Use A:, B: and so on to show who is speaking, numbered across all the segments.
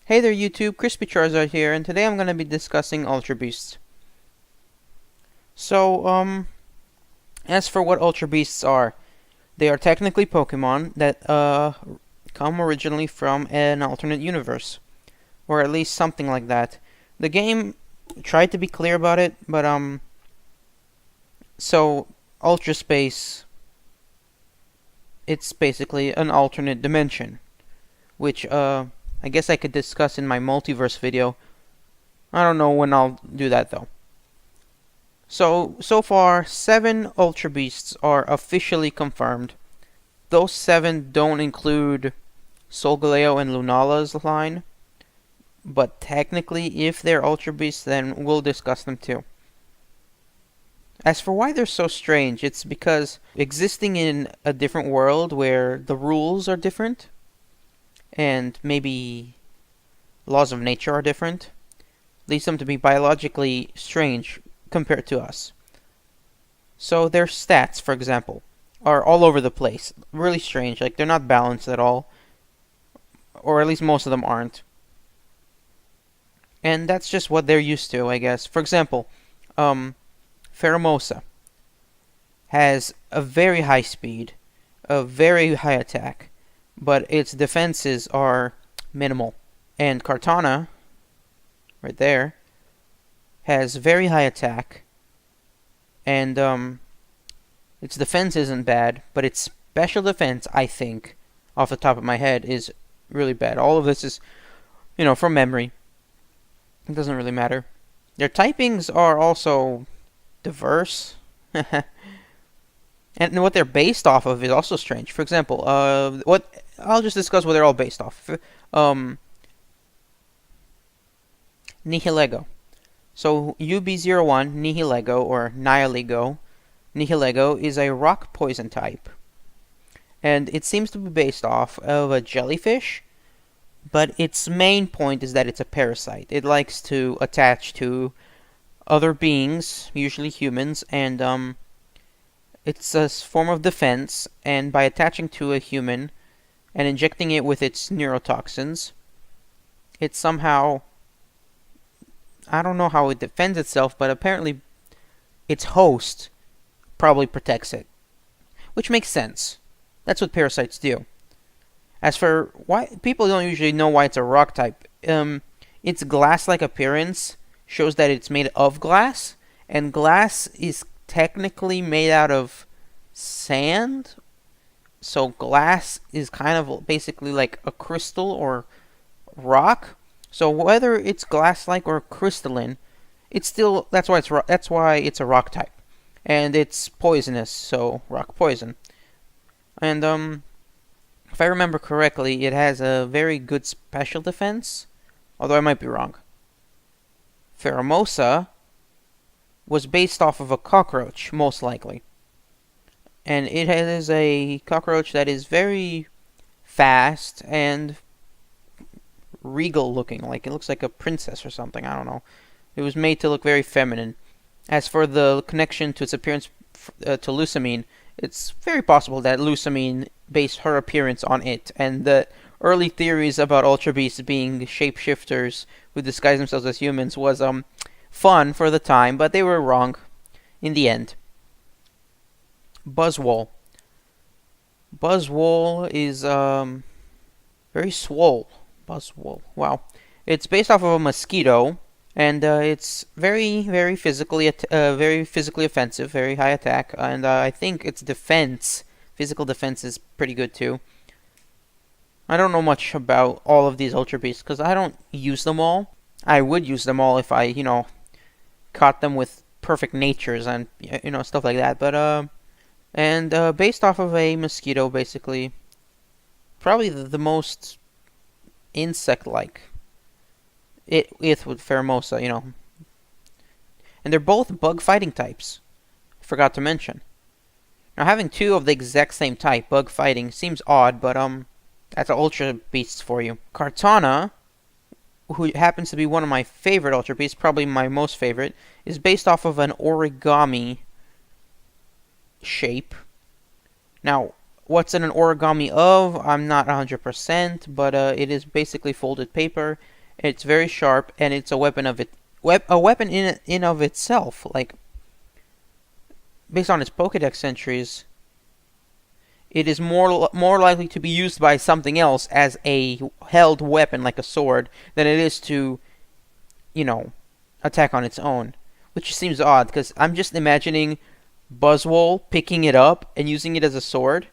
A: Hey there YouTube, Crispy Charizard here, and today I'm going to be discussing Ultra Beasts. As for what Ultra Beasts are, they are technically Pokemon that come originally from an alternate universe, or at least something like that. The game tried to be clear about it, but so Ultra Space, it's basically an alternate dimension, which I guess I could discuss in my multiverse video. I don't know when I'll do that though. So far, 7 Ultra Beasts are officially confirmed. Those 7 don't include Solgaleo and Lunala's line, but technically, if they're Ultra Beasts, then we'll discuss them too. As for why they're so strange, it's because existing in a different world where the rules are different, and maybe laws of nature are different, leads them to be biologically strange compared to us. So their stats, for example, are all over the place. Really strange. Like, they're not balanced at all. Or at least most of them aren't. And that's just what they're used to, I guess. For example, Pheromosa has a very high speed, a very high attack, but its defenses are minimal. And Kartana, right there, has very high attack, and its defense isn't bad, but its special defense, I think, off the top of my head, is really bad. All of this is, from memory. It doesn't really matter. Their typings are also diverse, and what they're based off of is also strange. For example, I'll just discuss what they're all based off. Nihilego. So UB01 Nihilego, or Nihilego, is a rock poison type. And it seems to be based off of a jellyfish, but its main point is that it's a parasite. It likes to attach to other beings, usually humans, and it's a form of defense, and by attaching to a human and injecting it with its neurotoxins, it somehow, I don't know how it defends itself, but apparently its host probably protects it. Which makes sense. That's what parasites do. As for why, people don't usually know why it's a rock type. Its glass-like appearance shows that it's made of glass, and glass is technically made out of sand. So glass is kind of basically like a crystal or rock. So whether it's glass-like or crystalline, it's still that's why it's a rock type, and it's poisonous, so rock poison. And if I remember correctly, it has a very good special defense, although I might be wrong. Pheromosa was based off of a cockroach, most likely, and it is a cockroach that is very fast and regal looking, like it looks like a princess or something, I don't know. It was made to look very feminine. As for the connection to its appearance to Lusamine, it's very possible that Lusamine based her appearance on it, and the early theories about Ultra Beasts being shapeshifters who disguise themselves as humans was fun for the time, but they were wrong in the end. Buzzwole. Buzzwole is very swole. Buzzwole. Wow. It's based off of a mosquito, and it's very physically offensive, very high attack, and I think its physical defense is pretty good too. I don't know much about all of these Ultra Beasts because I don't use them all. I would use them all if I, caught them with perfect natures and stuff like that. But based off of a mosquito, basically, probably the most insect-like. It with Pheromosa, and they're both bug-fighting types. I forgot to mention. Now, having 2 of the exact same type, bug-fighting, seems odd, but that's Ultra Beasts for you. Kartana, who happens to be one of my favorite Ultra Beasts, probably my most favorite, is based off of an origami shape. Now, What's it an origami of? I'm not 100%, but it is basically folded paper. It's very sharp, and it's a weapon of a weapon in of itself. Like, based on its Pokédex entries, it is more likely to be used by something else as a held weapon, like a sword, than it is to, you know, attack on its own. Which seems odd, because I'm just imagining Buzzwole picking it up and using it as a sword.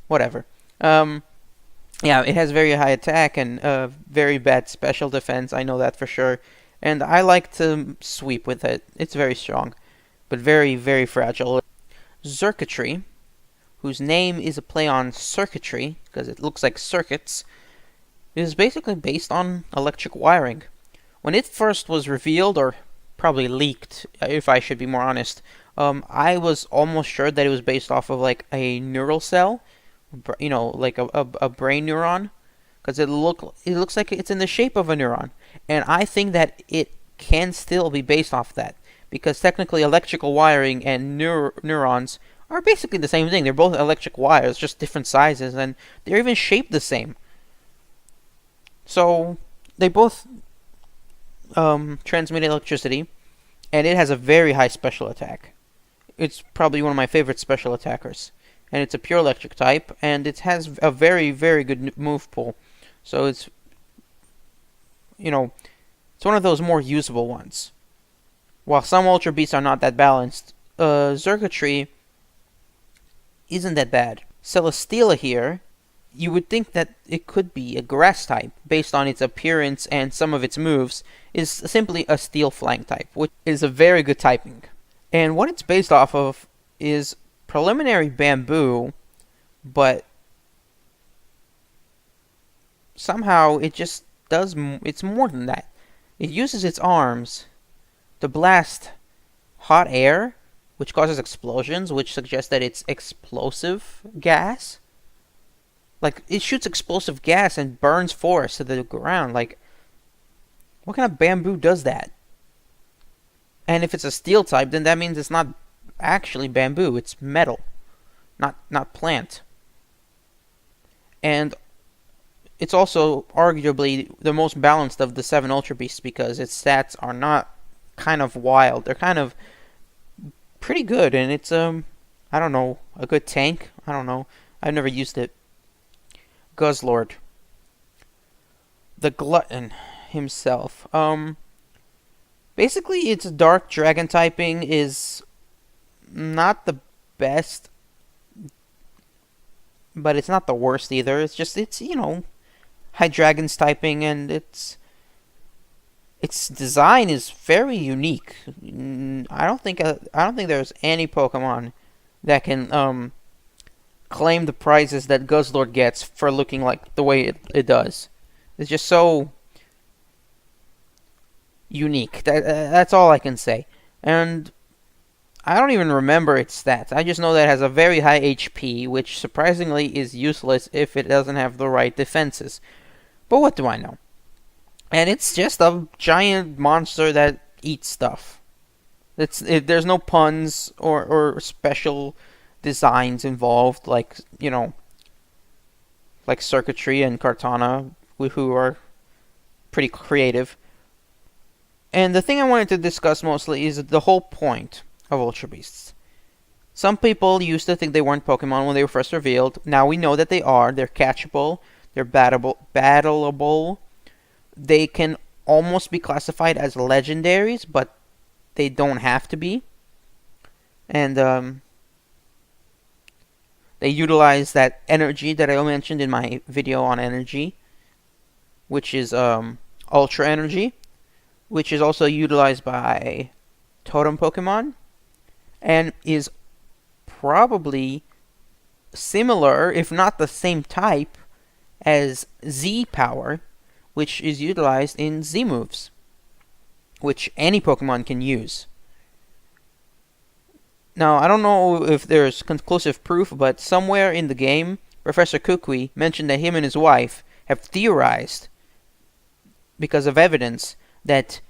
A: Whatever. Yeah, it has very high attack and very bad special defense. I know that for sure. And I like to sweep with it. It's very strong, but very, very fragile. Circuitry, whose name is a play on circuitry, because it looks like circuits, is basically based on electric wiring. When it first was revealed, or probably leaked, if I should be more honest, I was almost sure that it was based off of like a neural cell, like a brain neuron, because it looks like it's in the shape of a neuron, and I think that it can still be based off that, because technically electrical wiring and neurons are basically the same thing. They're both electric wires, just different sizes, and they're even shaped the same. So they both transmit electricity, and it has a very high special attack. It's probably one of my favorite special attackers. And it's a pure electric type, and it has a very, very good move pool. So it's one of those more usable ones. While some Ultra Beasts are not that balanced, Circuitry isn't that bad. Cilla Stila here, you would think that it could be a grass type, based on its appearance and some of its moves, is simply a Steel Flank type, which is a very good typing. And what it's based off of is preliminary bamboo, but somehow it just does, it's more than that. It uses its arms to blast hot air, which causes explosions, which suggests that it's explosive gas. Like, it shoots explosive gas and burns forests to the ground. Like, what kind of bamboo does that? And if it's a steel type, then that means it's not actually bamboo, it's metal, not plant. And it's also arguably the most balanced of the 7 Ultra Beasts, because its stats are not kind of wild. They're kind of pretty good, and it's I don't know, a good tank. I don't know. I've never used it. Gos Lord, the glutton himself. Basically, its dark dragon typing is not the best, but it's not the worst either. It's high dragons typing, and its design is very unique. I don't think there's any Pokemon that can claim the prizes that Gos Lord gets for looking like the way it does. It's just so unique. That's all I can say. And I don't even remember its stats. I just know that it has a very high HP, which surprisingly is useless if it doesn't have the right defenses. But what do I know? And it's just a giant monster that eats stuff. There's no puns or special designs involved, like Circuitry and Kartana, who are pretty creative. And the thing I wanted to discuss mostly is the whole point of Ultra Beasts. Some people used to think they weren't Pokemon when they were first revealed. Now we know that they are. They're catchable. They're battleable. They can almost be classified as legendaries, but they don't have to be. And they utilize that energy that I mentioned in my video on energy, which is Ultra Energy, which is also utilized by Totem Pokemon, and is probably similar, if not the same type, as Z Power, which is utilized in Z moves, which any Pokemon can use. Now, I don't know if there's conclusive proof, but somewhere in the game, Professor Kukui mentioned that him and his wife have theorized, because of evidence, that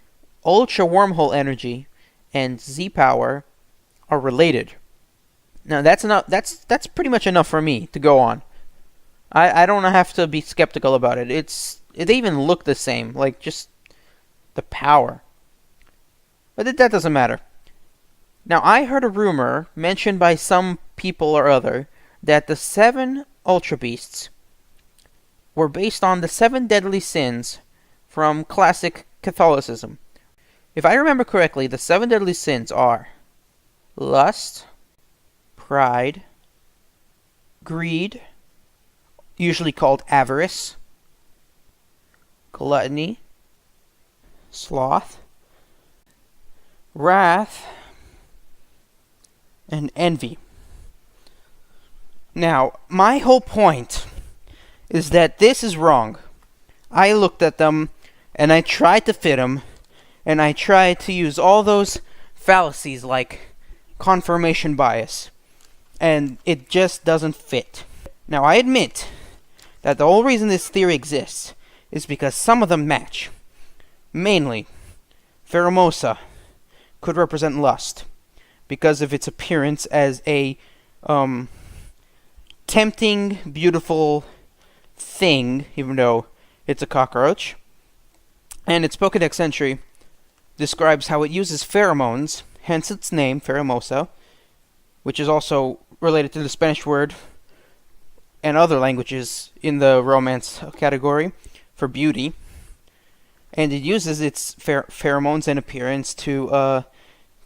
A: Ultra Wormhole Energy and Z Power are related. Now that's enough. That's pretty much enough for me to go on. I don't have to be skeptical about it. They even look the same, like just the power. But that doesn't matter. Now I heard a rumor mentioned by some people or other that the 7 Ultra Beasts were based on the 7 deadly sins from classic Catholicism. If I remember correctly, the 7 deadly sins are lust, pride, greed, usually called avarice, gluttony, sloth, wrath, and envy. Now, my whole point is that this is wrong. I looked at them, and I tried to fit them, and I tried to use all those fallacies like confirmation bias, and it just doesn't fit. Now, I admit that the whole reason this theory exists is because some of them match. Mainly, Pheromosa could represent lust because of its appearance as a tempting, beautiful thing, even though it's a cockroach. And its Pokédex entry describes how it uses pheromones, hence its name, Pheromosa, which is also related to the Spanish word and other languages in the romance category for beauty. And it uses its pheromones and appearance to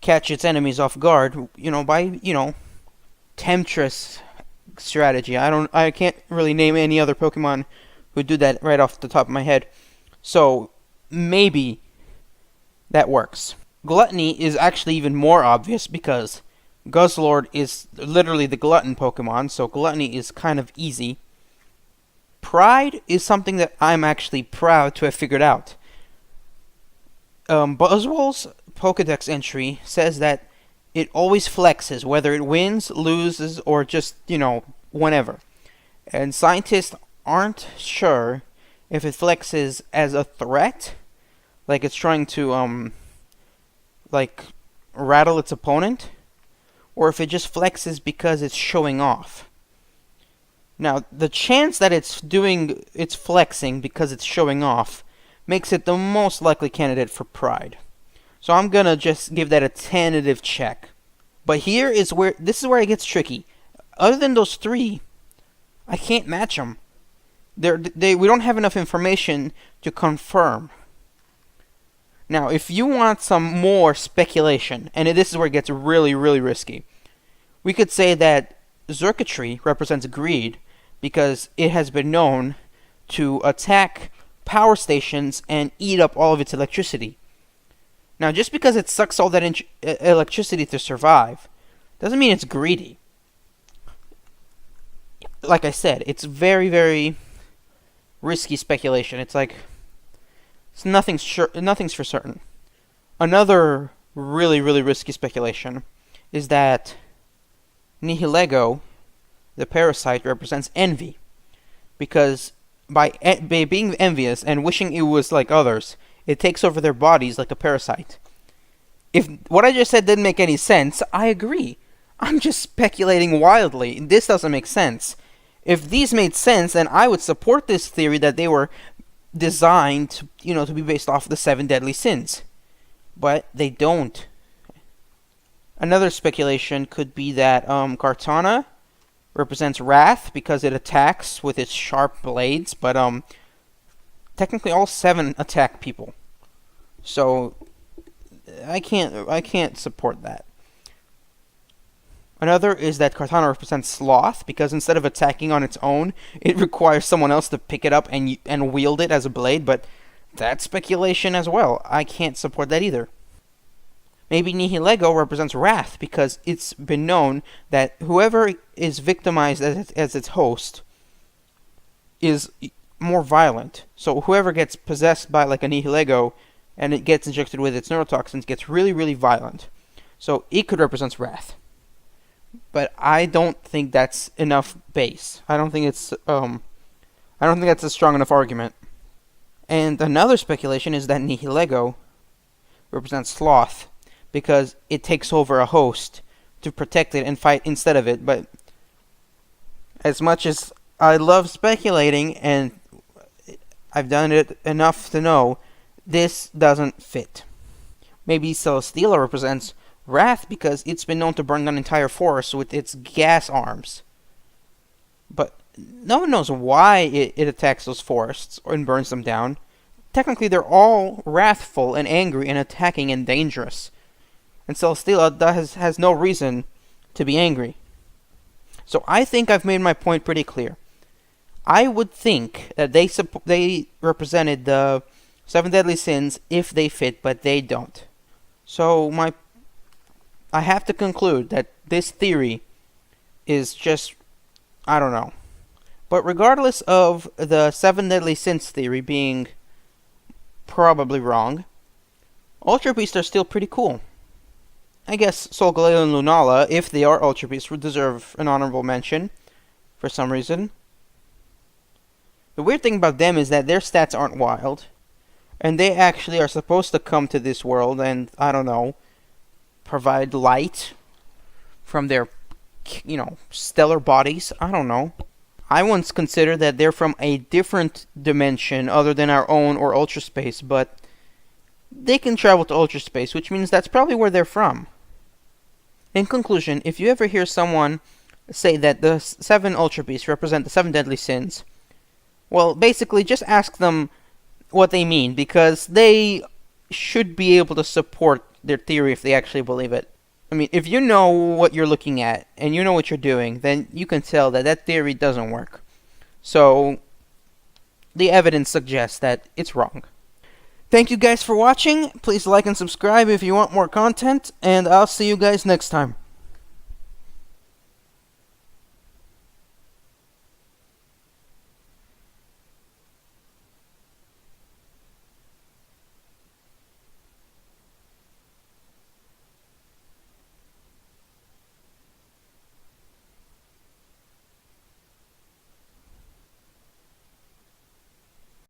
A: catch its enemies off guard, by, temptress strategy. I can't really name any other Pokemon who do that right off the top of my head. So, maybe that works. Gluttony is actually even more obvious because Gos Lord is literally the glutton Pokemon, so gluttony is kind of easy. Pride is something that I'm actually proud to have figured out. Buzzwole's Pokédex entry says that it always flexes, whether it wins, loses, or just, whenever. And scientists aren't sure if it flexes as a threat, like it's trying to, rattle its opponent, or if it just flexes because it's showing off. Now, the chance that it's flexing because it's showing off makes it the most likely candidate for pride. So I'm gonna just give that a tentative check. But this is where it gets tricky. Other than those 3, I can't match them. We don't have enough information to confirm. Now, if you want some more speculation, and this is where it gets really, really risky, we could say that Circuitry represents greed because it has been known to attack power stations and eat up all of its electricity. Now, just because it sucks all that electricity to survive doesn't mean it's greedy. Like I said, it's very, very risky speculation. Nothing's for certain. Another really, really risky speculation is that Nihilego, the parasite, represents envy, because by being envious and wishing it was like others, it takes over their bodies like a parasite. If what I just said didn't make any sense, I agree. I'm just speculating wildly. This doesn't make sense. If these made sense, then I would support this theory that they were designed to be based off the 7 deadly sins. But they don't. Another speculation could be that Kartana represents wrath because it attacks with its sharp blades, but technically all 7 attack people. So I can't support that. Another is that Kartana represents sloth because instead of attacking on its own, it requires someone else to pick it up and wield it as a blade, but that's speculation as well. I can't support that either. Maybe Nihilego represents wrath because it's been known that whoever is victimized as its host is more violent. So whoever gets possessed by like a Nihilego and it gets injected with its neurotoxins gets really, really violent. So it could represent wrath. But I don't think that's enough base. I don't think that's a strong enough argument. And another speculation is that Nihilego represents sloth because it takes over a host to protect it and fight instead of it. But as much as I love speculating, and I've done it enough to know, this doesn't fit. Maybe Cilla Stila represents wrath because it's been known to burn down entire forests with its gas arms. But no one knows why it attacks those forests and burns them down. Technically, they're all wrathful and angry and attacking and dangerous. And Cilla Stila has no reason to be angry. So I think I've made my point pretty clear. I would think that they represented the 7 deadly sins if they fit, but they don't. So I have to conclude that this theory is just, I don't know. But regardless of the 7 deadly sins theory being probably wrong, Ultra Beasts are still pretty cool. I guess Solgaleo and Lunala, if they are Ultra Beasts, would deserve an honorable mention for some reason. The weird thing about them is that their stats aren't wild, and they actually are supposed to come to this world and, I don't know, provide light from their, stellar bodies. I don't know. I once considered that they're from a different dimension other than our own or ultra space, but they can travel to ultra space, which means that's probably where they're from. In conclusion, if you ever hear someone say that the 7 ultra beasts represent the 7 deadly sins, well, basically just ask them what they mean, because they should be able to support their theory if they actually believe it. I mean, if you know what you're looking at, and you know what you're doing, then you can tell that that theory doesn't work. So, the evidence suggests that it's wrong. Thank you guys for watching. Please like and subscribe if you want more content, and I'll see you guys next time.